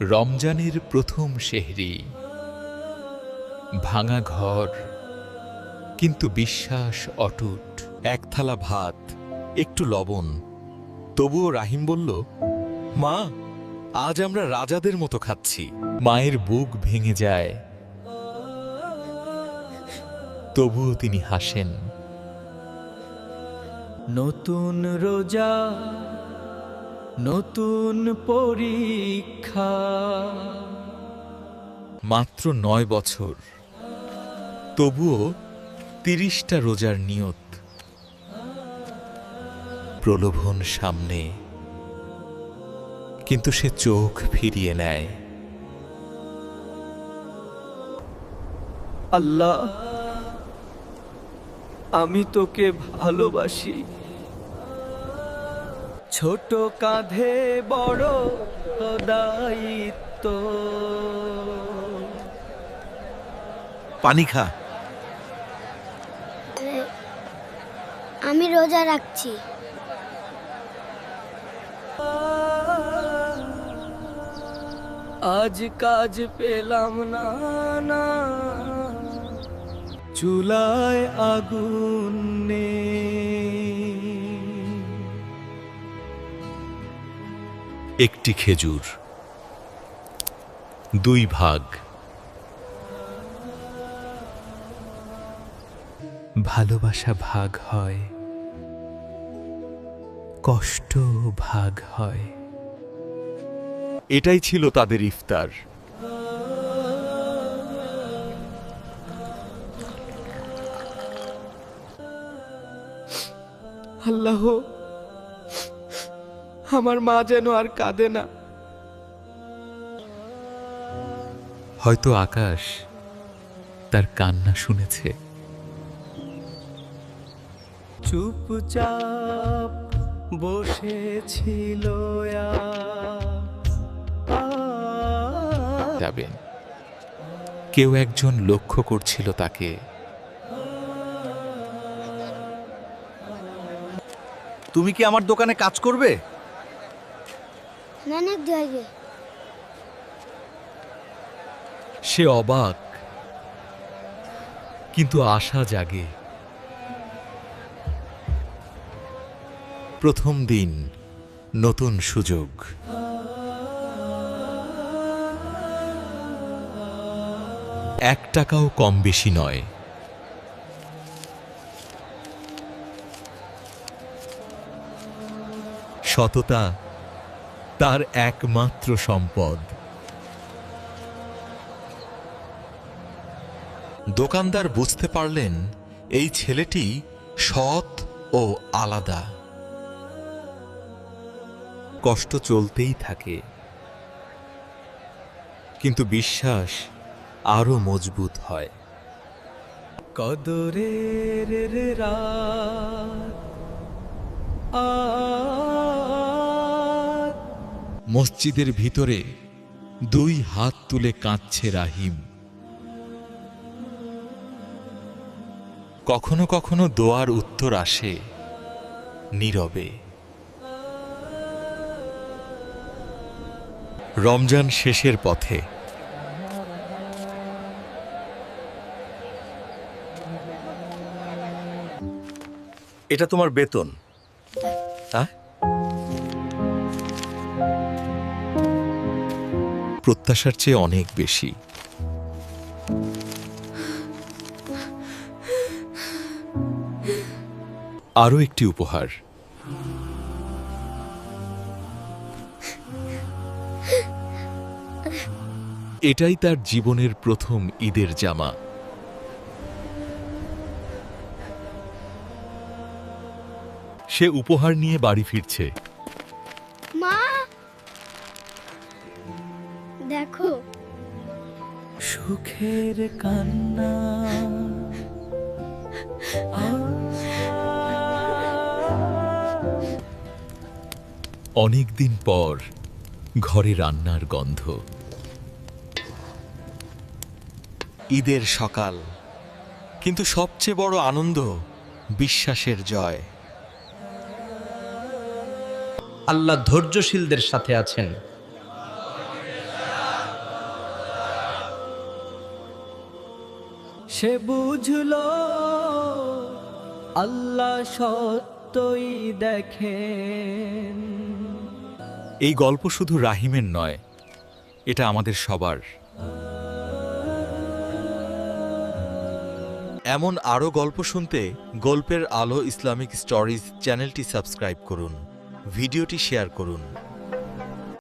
রমজানের প্রথম সেহরি, ভাঙা ঘর, কিন্তু বিশ্বাস অটুট। এক থালা ভাত, একটু লবণ। তবুও রাহিম বলল, মা, আজ আমরা রাজাদের মতো খাচ্ছি। মায়ের বুক ভেঙে যায়, তবুও তিনি হাসেন। নতুন রোজা, নতুন পরীক্ষা। মাত্র ৯ বছর, তবুও ৩০টা রোজার নিয়ত। প্রলোভন সামনে, কিন্তু সে চোখ ফিরিয়ে নেয়। আল্লাহ, আমি তোকে ভালোবাসি। ছোট কাঁধে বড় দায়িত্ব। পানি খা। আমি রোজা রাখছি। আজ কাজ পেলাম না, চুলায় আগুন নেই। একটি খেজুর, 2 ভাগ। ভালোবাসা ভাগ হয়, কষ্ট ভাগ হয়। এটাই ছিল তাদের ইফতার। আল্লাহ, আমার মা যেন আর কাঁদে না। হয়তো আকাশ তার কান্না শুনেছে। চুপচাপ বসেছিল যাবেন, কেউ একজন লক্ষ্য করছিল তাকে। তুমি কি আমার দোকানে কাজ করবে? নানক দেবে। সে অবাক, কিন্তু আশা জাগে। প্রথম দিন, নতুন সুযোগ। ৳1 কম বেশি নয়। সততা তার একমাত্র সম্পদ। দোকানদার বুঝতে পারলেন এই ছেলেটি সৎ ও আলাদা। কষ্ট চলতেই থাকে, কিন্তু বিশ্বাস আরো মজবুত হয়। কদরের রাত মসজিদের ভিতরে 2 হাত তুলে কাঁদছে রাহিম। কখনো কখনো দোয়ার উত্তর আসে নীরবে। রমজান শেষের পথে। এটা তোমার বেতন। হ্যাঁ, প্রত্যাশার চেয়ে অনেক বেশি। আরো একটি উপহার। এটাই তার জীবনের প্রথম ঈদের জামা। সে উপহার নিয়ে বাড়ি ফিরছে। মা, দেখো। সুখের কান্না। অনেকদিন পর ঘরে রান্নার গন্ধ। ঈদের সকাল, কিন্তু সবচেয়ে বড় আনন্দ বিশ্বাসের জয়। আল্লাহ ধৈর্যশীলদের সাথে আছেন। সে বুঝলো আল্লাহ সত্যই দেখেন। এই গল্প শুধু রাহিমের নয়, এটা আমাদের সবার। এমন আরও গল্প শুনতে গল্পের আলো ইসলামিক স্টোরিজ চ্যানেলটি সাবস্ক্রাইব করুন, ভিডিওটি শেয়ার করুন।